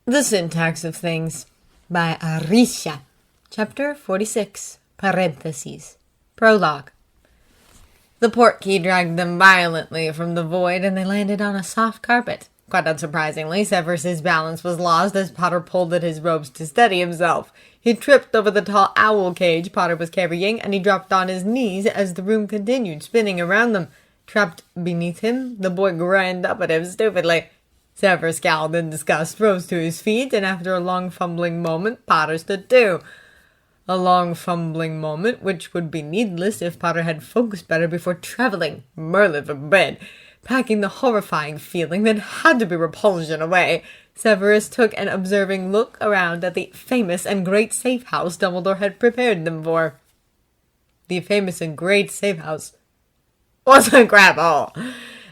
The Syntax of Things by Arisha. Chapter 46. Parentheses. Prologue. The portkey dragged them violently from the void, and they landed on a soft carpet. Quite unsurprisingly, Severus's balance was lost as Potter pulled at his robes to steady himself. He tripped over the tall owl cage Potter was carrying, and he dropped on his knees as the room continued spinning around them. Trapped beneath him, the boy grinned up at him stupidly. Severus scowled in disgust, rose to his feet, and after a long fumbling moment, Potter stood too. A long fumbling moment, which would be needless if Potter had focused better before traveling. Merlin forbid. Packing the horrifying feeling that had to be repulsion away, Severus took an observing look around at the famous and great safe house Dumbledore had prepared them for. The famous and great safe house was a crap hole,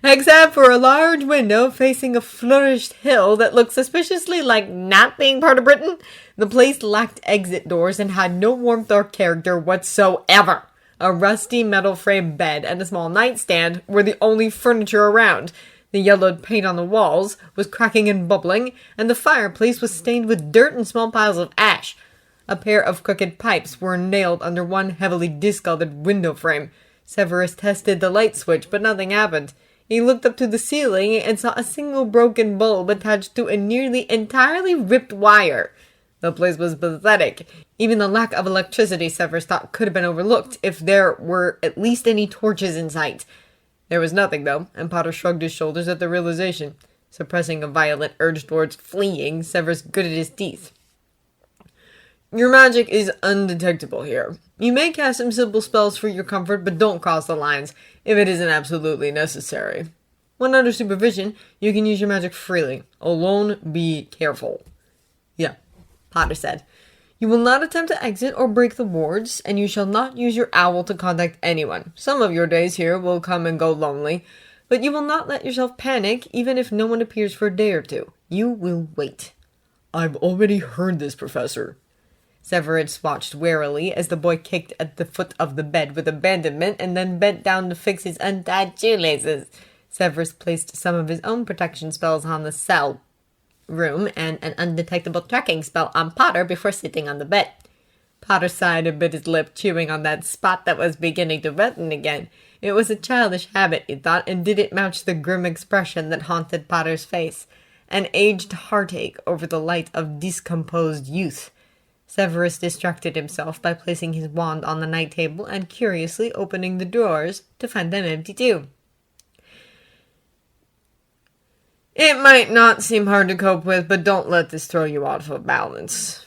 except for a large window facing a flourished hill that looked suspiciously like not being part of Britain. The place lacked exit doors and had no warmth or character whatsoever. A rusty metal frame bed and a small nightstand were the only furniture around. The yellowed paint on the walls was cracking and bubbling, and the fireplace was stained with dirt and small piles of ash. A pair of crooked pipes were nailed under one heavily discolored window frame. Severus tested the light switch, but nothing happened. He looked up to the ceiling and saw a single broken bulb attached to a nearly entirely ripped wire. The place was pathetic. Even the lack of electricity, Severus thought, could have been overlooked if there were at least any torches in sight. There was nothing, though, and Potter shrugged his shoulders at the realization. Suppressing a violent urge towards fleeing, Severus gritted his teeth. Your magic is undetectable here. You may cast some simple spells for your comfort, but don't cross the lines if it isn't absolutely necessary. When under supervision, you can use your magic freely. Alone, be careful. Yeah, Potter said. You will not attempt to exit or break the wards, and you shall not use your owl to contact anyone. Some of your days here will come and go lonely, but you will not let yourself panic, even if no one appears for a day or two. You will wait. I've already heard this, Professor. Severus watched warily as the boy kicked at the foot of the bed with abandonment and then bent down to fix his untied shoelaces. Severus placed some of his own protection spells on the cell room and an undetectable tracking spell on Potter before sitting on the bed. Potter sighed and bit his lip, chewing on that spot that was beginning to redden again. It was a childish habit, he thought, and didn't match the grim expression that haunted Potter's face. An aged heartache over the light of discomposed youth. Severus distracted himself by placing his wand on the night table and curiously opening the drawers to find them empty too. It might not seem hard to cope with, but don't let this throw you out of balance.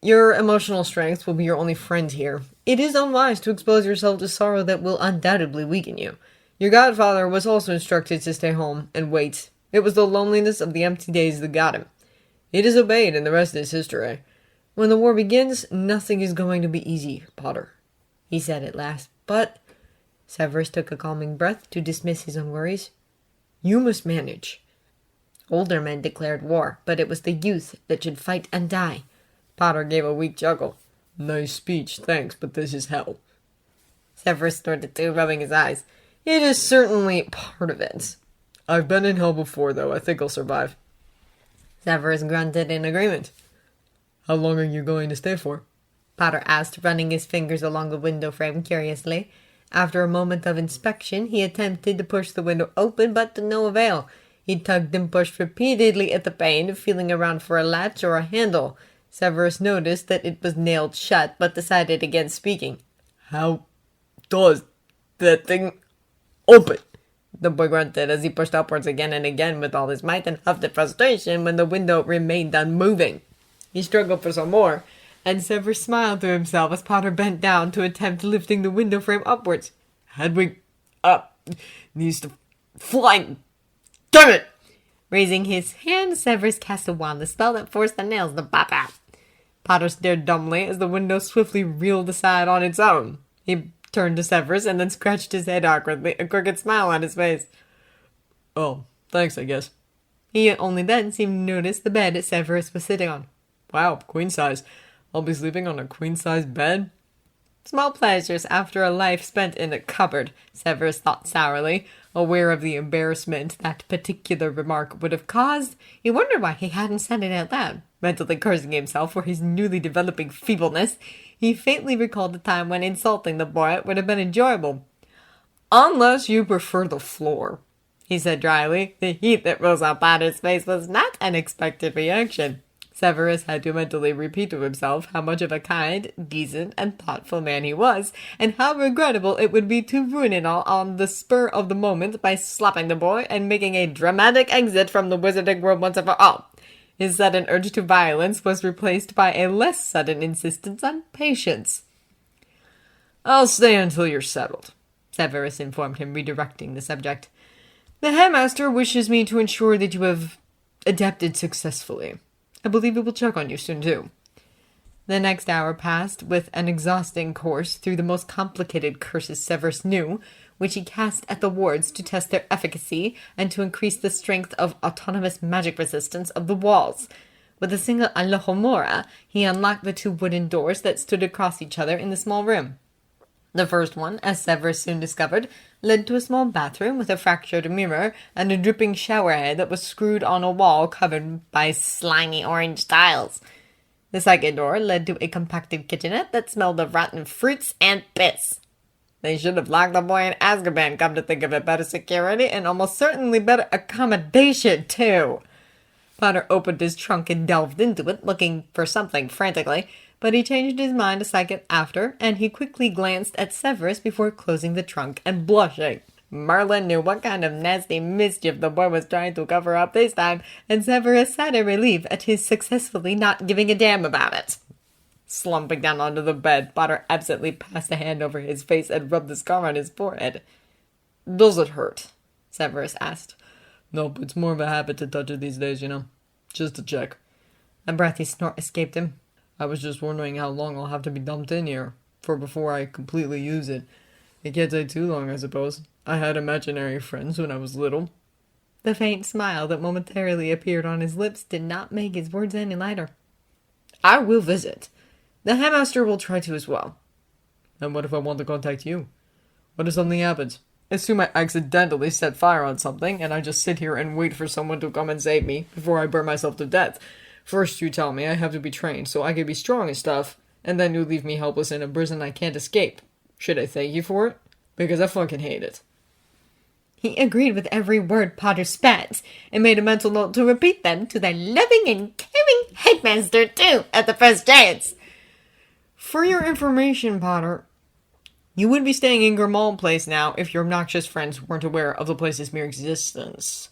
Your emotional strength will be your only friend here. It is unwise to expose yourself to sorrow that will undoubtedly weaken you. Your godfather was also instructed to stay home and wait. It was the loneliness of the empty days that got him. He disobeyed, and the rest is history. When the war begins, nothing is going to be easy, Potter, he said at last. But Severus took a calming breath to dismiss his own worries. You must manage. Older men declared war, but it was the youth that should fight and die. Potter gave a weak chuckle. Nice speech, thanks, but this is hell. Severus snorted too, rubbing his eyes. It is certainly part of it. I've been in hell before, though. I think I'll survive. Severus grunted in agreement. How long are you going to stay for? Potter asked, running his fingers along the window frame curiously. After a moment of inspection, he attempted to push the window open, but to no avail. He tugged and pushed repeatedly at the pane, feeling around for a latch or a handle. Severus noticed that it was nailed shut, but decided against speaking. How does that thing open? The boy grunted as he pushed upwards again and again with all his might and huffed in frustration when the window remained unmoving. He struggled for some more, and Severus smiled to himself as Potter bent down to attempt lifting the window frame upwards. Hedwig up needs to fly. Damn it! Raising his hand, Severus cast a wand, the spell that forced the nails to pop out. Potter stared dumbly as the window swiftly reeled aside on its own. He turned to Severus and then scratched his head awkwardly, a crooked smile on his face. Oh, thanks, I guess. He only then seemed to notice the bed Severus was sitting on. Wow, queen size. I'll be sleeping on a queen-size bed? Small pleasures after a life spent in a cupboard, Severus thought sourly. Aware of the embarrassment that particular remark would have caused, he wondered why he hadn't said it out loud. Mentally cursing himself for his newly developing feebleness, he faintly recalled the time when insulting the boy would have been enjoyable. "Unless you prefer the floor," he said dryly. The heat that rose up on his face was not an expected reaction. Severus had to mentally repeat to himself how much of a kind, decent, and thoughtful man he was, and how regrettable it would be to ruin it all on the spur of the moment by slapping the boy and making a dramatic exit from the wizarding world once and for all. His sudden urge to violence was replaced by a less sudden insistence on patience. "I'll stay until you're settled," Severus informed him, redirecting the subject. "The headmaster wishes me to ensure that you have adapted successfully. I believe it will check on you soon, too." The next hour passed with an exhausting course through the most complicated curses Severus knew, which he cast at the wards to test their efficacy and to increase the strength of autonomous magic resistance of the walls. With a single Alohomora, he unlocked the 2 wooden doors that stood across each other in the small room. The first one, as Severus soon discovered, led to a small bathroom with a fractured mirror and a dripping showerhead that was screwed on a wall covered by slimy orange tiles. The second door led to a compacted kitchenette that smelled of rotten fruits and piss. They should have locked the boy in Azkaban, come to think of it. Better security and almost certainly better accommodation, too. Potter opened his trunk and delved into it, looking for something frantically, but he changed his mind a second after, and he quickly glanced at Severus before closing the trunk and blushing. Merlin knew what kind of nasty mischief the boy was trying to cover up this time, and Severus sighed in relief at his successfully not giving a damn about it. Slumping down onto the bed, Potter absently passed a hand over his face and rubbed the scar on his forehead. "Does it hurt?" Severus asked. "Nope, it's more of a habit to touch it these days, you know. Just to check." A breathy snort escaped him. "I was just wondering how long I'll have to be dumped in here for before I completely use it. It can't take too long, I suppose. I had imaginary friends when I was little." The faint smile that momentarily appeared on his lips did not make his words any lighter. "I will visit. The headmaster will try to as well." "And what if I want to contact you? What if something happens? Assume I accidentally set fire on something, and I just sit here and wait for someone to come and save me before I burn myself to death. First you tell me I have to be trained so I can be strong and stuff, and then you leave me helpless in a prison I can't escape. Should I thank you for it? Because I fucking hate it." He agreed with every word Potter spat, and made a mental note to repeat them to their loving and caring headmaster, too, at the first chance. "For your information, Potter, you would be staying in Grimmauld Place now if your obnoxious friends weren't aware of the place's mere existence.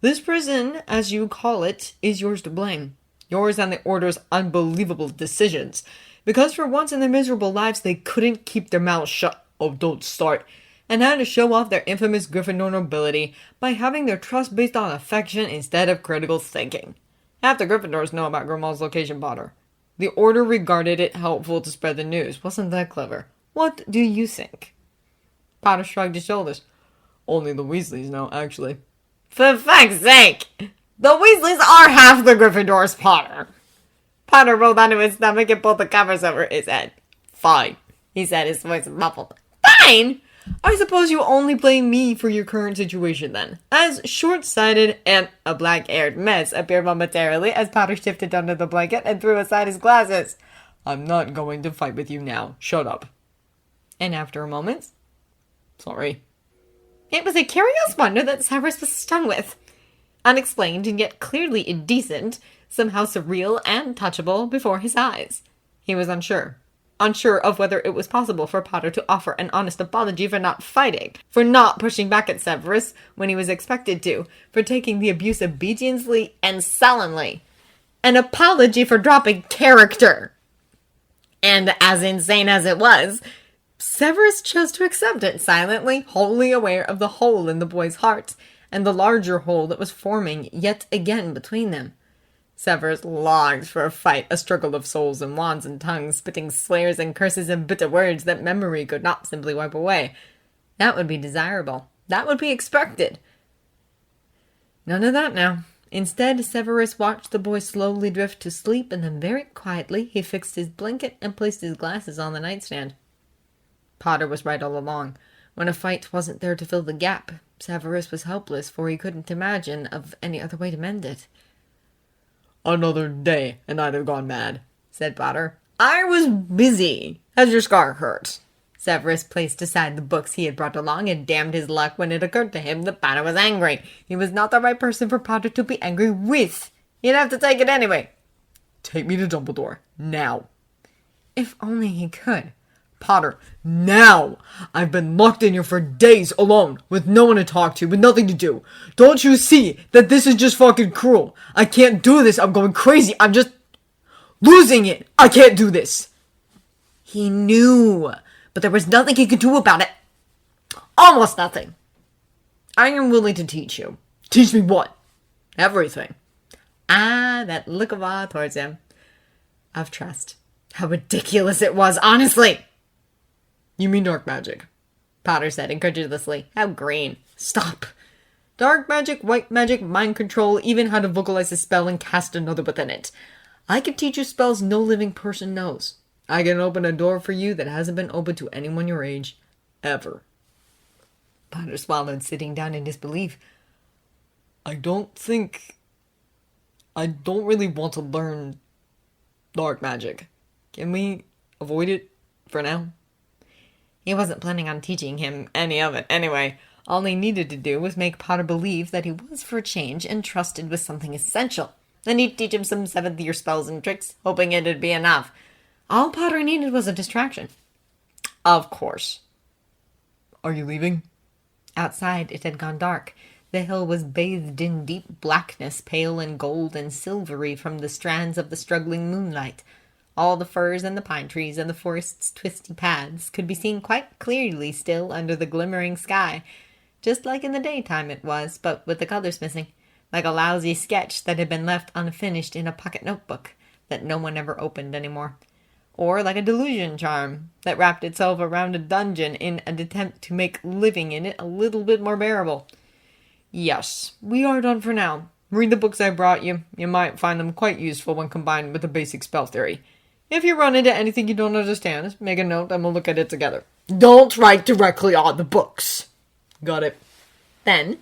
This prison, as you call it, is yours to blame. Yours and the Order's unbelievable decisions. Because for once in their miserable lives they couldn't keep their mouths shut, oh don't start, and had to show off their infamous Gryffindor nobility by having their trust based on affection instead of critical thinking. Half the Gryffindors know about Grimmault's location, Potter. The Order regarded it helpful to spread the news. Wasn't that clever? What do you think?" Potter shrugged his shoulders. "Only the Weasleys know, actually." "For fuck's sake! The Weasleys are half the Gryffindors, Potter!" Potter rolled onto his stomach and pulled the covers over his head. "Fine," he said, his voice muffled. "Fine? I suppose you only blame me for your current situation, then." As short-sighted and a black-haired mess appeared momentarily as Potter shifted under the blanket and threw aside his glasses. "I'm not going to fight with you now. Shut up." And after a moment, "Sorry." It was a curious wonder that Severus was stung with. Unexplained and yet clearly indecent, somehow surreal and touchable before his eyes. He was unsure. Unsure of whether it was possible for Potter to offer an honest apology for not fighting, for not pushing back at Severus when he was expected to, for taking the abuse obediently and sullenly. An apology for dropping character. And as insane as it was, Severus chose to accept it silently, wholly aware of the hole in the boy's heart, and the larger hole that was forming yet again between them. Severus longed for a fight, a struggle of souls and wands and tongues, spitting swears and curses and bitter words that memory could not simply wipe away. That would be desirable. That would be expected. None of that now. Instead, Severus watched the boy slowly drift to sleep, and then very quietly he fixed his blanket and placed his glasses on the nightstand. Potter was right all along. When a fight wasn't there to fill the gap, Severus was helpless, for he couldn't imagine of any other way to mend it. "Another day, and I'd have gone mad," said Potter. "I was busy. Has your scar hurt?" Severus placed aside the books he had brought along and damned his luck when it occurred to him that Potter was angry. He was not the right person for Potter to be angry with. He'd have to take it anyway. "Take me to Dumbledore, now." If only he could. "Potter, now! I've been locked in here for days alone, with no one to talk to, with nothing to do. Don't you see that this is just fucking cruel? I can't do this. I'm going crazy. I'm just losing it. I can't do this." He knew, but there was nothing he could do about it. Almost nothing. "I am willing to teach you." "Teach me what?" "Everything." That look of awe towards him. Of trust. How ridiculous it was, honestly. "You mean dark magic?" Potter said incredulously. How green. "Stop. Dark magic, white magic, mind control, even how to vocalize a spell and cast another within it. I can teach you spells no living person knows. I can open a door for you that hasn't been opened to anyone your age. Ever." Potter swallowed, sitting down in disbelief. I don't really want to learn dark magic. Can we avoid it for now?" He wasn't planning on teaching him any of it anyway. All he needed to do was make Potter believe that he was, for a change, entrusted with something essential. Then he'd teach him some seventh-year spells and tricks, hoping it'd be enough. All Potter needed was a distraction. "Of course. Are you leaving?" Outside, it had gone dark. The hill was bathed in deep blackness, pale and gold and silvery from the strands of the struggling moonlight. All the firs and the pine trees and the forest's twisty paths could be seen quite clearly still under the glimmering sky, just like in the daytime it was, but with the colors missing, like a lousy sketch that had been left unfinished in a pocket notebook that no one ever opened anymore. Or like a delusion charm that wrapped itself around a dungeon in an attempt to make living in it a little bit more bearable. "Yes, we are done for now. Read the books I brought you. You might find them quite useful when combined with the basic spell theory. If you run into anything you don't understand, make a note and we'll look at it together." "Don't write directly on the books." "Got it." Then,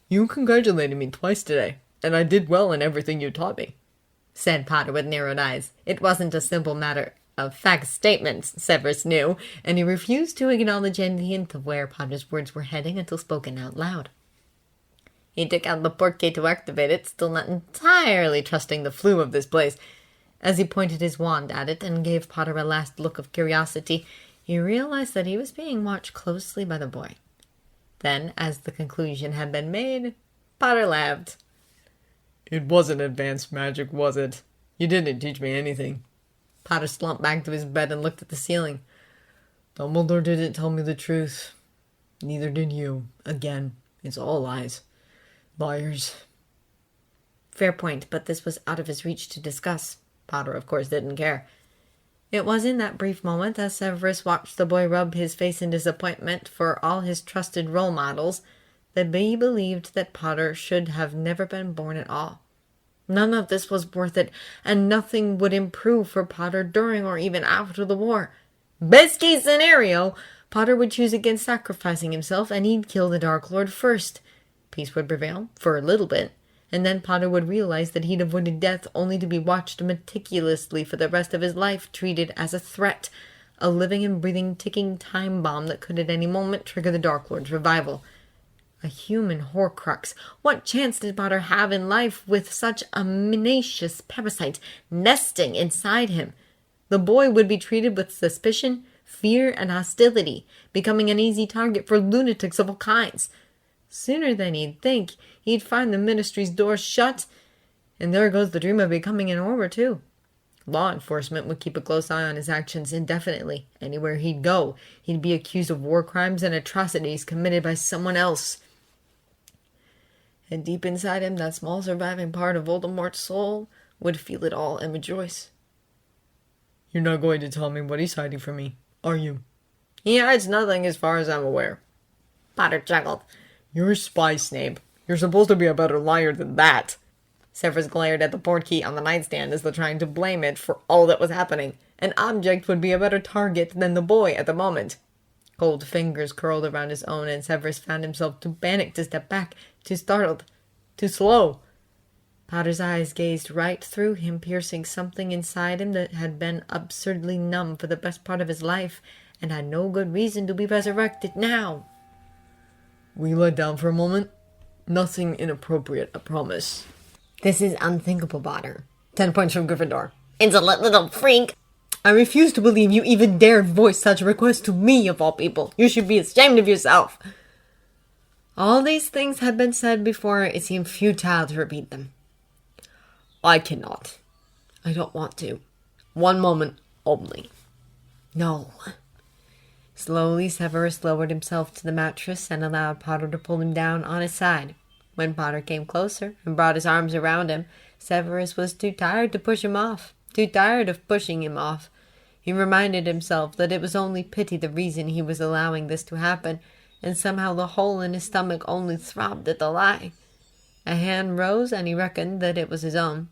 "You congratulated me twice today, and I did well in everything you taught me," said Potter with narrowed eyes. It wasn't a simple matter of fact statements, Severus knew, and he refused to acknowledge any hint of where Potter's words were heading until spoken out loud. He took out the portkey to activate it, still not entirely trusting the flume of this place. As he pointed his wand at it and gave Potter a last look of curiosity, he realized that he was being watched closely by the boy. Then, as the conclusion had been made, Potter laughed. "It wasn't advanced magic, was it? You didn't teach me anything." Potter slumped back to his bed and looked at the ceiling. "Dumbledore didn't tell me the truth. Neither did you. Again, it's all lies. Liars." Fair point, but this was out of his reach to discuss. Potter, of course, didn't care. It was in that brief moment, as Severus watched the boy rub his face in disappointment for all his trusted role models, that he believed that Potter should have never been born at all. None of this was worth it, and nothing would improve for Potter during or even after the war. Best case scenario, Potter would choose against sacrificing himself, and he'd kill the Dark Lord first. Peace would prevail, for a little bit, and then Potter would realize that he'd avoided death only to be watched meticulously for the rest of his life, treated as a threat, a living and breathing ticking time bomb that could at any moment trigger the Dark Lord's revival. A human Horcrux. What chance did Potter have in life with such a tenacious parasite nesting inside him? The boy would be treated with suspicion, fear, and hostility, becoming an easy target for lunatics of all kinds. Sooner than he'd think, he'd find the ministry's doors shut, and there goes the dream of becoming an Auror too. Law enforcement would keep a close eye on his actions indefinitely. Anywhere he'd go, he'd be accused of war crimes and atrocities committed by someone else. And deep inside him, that small surviving part of Voldemort's soul would feel it all and rejoice. "You're not going to tell me what he's hiding from me, are you?" "He hides nothing as far as I'm aware." Potter chuckled. "You're a spy, Snape. You're supposed to be a better liar than that." Severus glared at the portkey on the nightstand as though trying to blame it for all that was happening. An object would be a better target than the boy at the moment. Cold fingers curled around his own, and Severus found himself too panicked to step back, too startled, too slow. Potter's eyes gazed right through him, piercing something inside him that had been absurdly numb for the best part of his life, and had no good reason to be resurrected now. We lie down for a moment? Nothing inappropriate, I promise. This is unthinkable, Potter. 10 points from Gryffindor. Insolent little freak! I refuse to believe you even dared voice such a request to me, of all people. You should be ashamed of yourself. All these things had been said before. It seemed futile to repeat them. I cannot. I don't want to. One moment only. No. Slowly, Severus lowered himself to the mattress and allowed Potter to pull him down on his side. When Potter came closer and brought his arms around him, Severus was too tired to push him off, too tired of pushing him off. He reminded himself that it was only pity the reason he was allowing this to happen, and somehow the hole in his stomach only throbbed at the lie. A hand rose, and he reckoned that it was his own.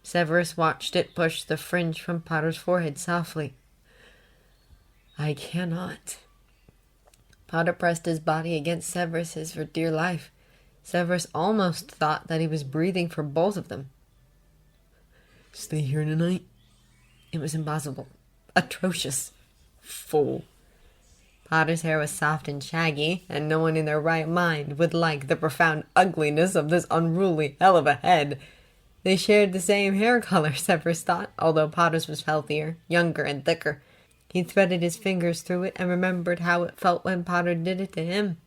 Severus watched it push the fringe from Potter's forehead softly. I cannot. Potter pressed his body against Severus's for dear life. Severus almost thought that he was breathing for both of them. Stay here tonight? It was impossible. Atrocious. Fool. Potter's hair was soft and shaggy, and no one in their right mind would like the profound ugliness of this unruly hell of a head. They shared the same hair color, Severus thought, although Potter's was healthier, younger, and thicker. He threaded his fingers through it and remembered how it felt when Potter did it to him.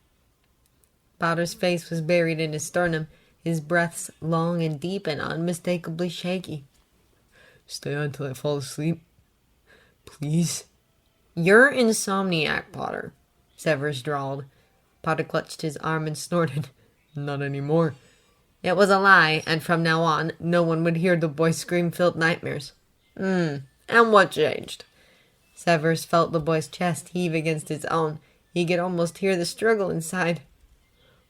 Potter's face was buried in his sternum, his breaths long and deep and unmistakably shaky. Stay on till I fall asleep. Please? You're insomniac, Potter, Severus drawled. Potter clutched his arm and snorted. Not anymore. It was a lie, and from now on, no one would hear the boy's scream-filled nightmares. And what changed? Severus felt the boy's chest heave against his own. He could almost hear the struggle inside.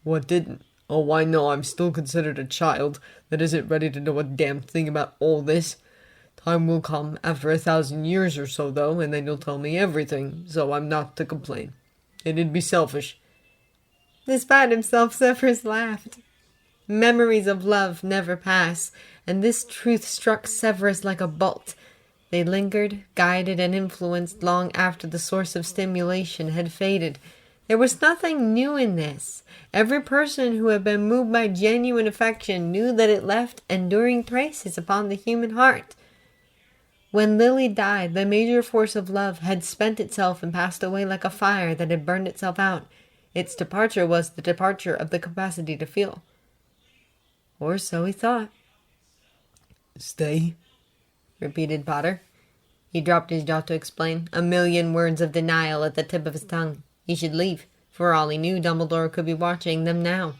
What didn't? Oh, I know I'm still considered a child that isn't ready to know a damn thing about all this. Time will come after 1,000 years or so, though, and then you'll tell me everything, so I'm not to complain. It'd be selfish. Despite himself, Severus laughed. Memories of love never pass, and this truth struck Severus like a bolt. They lingered, guided, and influenced long after the source of stimulation had faded. There was nothing new in this. Every person who had been moved by genuine affection knew that it left enduring traces upon the human heart. When Lily died, the major force of love had spent itself and passed away like a fire that had burned itself out. Its departure was the departure of the capacity to feel. Or so he thought. Stay, repeated Potter. He dropped his jaw to explain, a million words of denial at the tip of his tongue. He should leave. For all he knew, Dumbledore could be watching them now.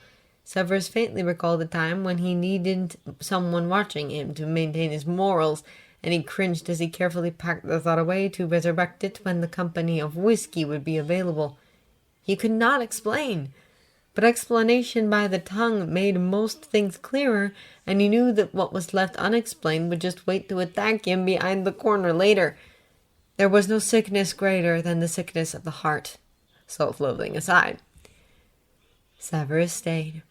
Severus faintly recalled the time when he needed someone watching him to maintain his morals, and he cringed as he carefully packed the thought away to resurrect it when the company of whiskey would be available. He could not explain, but explanation by the tongue made most things clearer, and he knew that what was left unexplained would just wait to attack him behind the corner later. There was no sickness greater than the sickness of the heart, self-loathing aside. Severus stayed.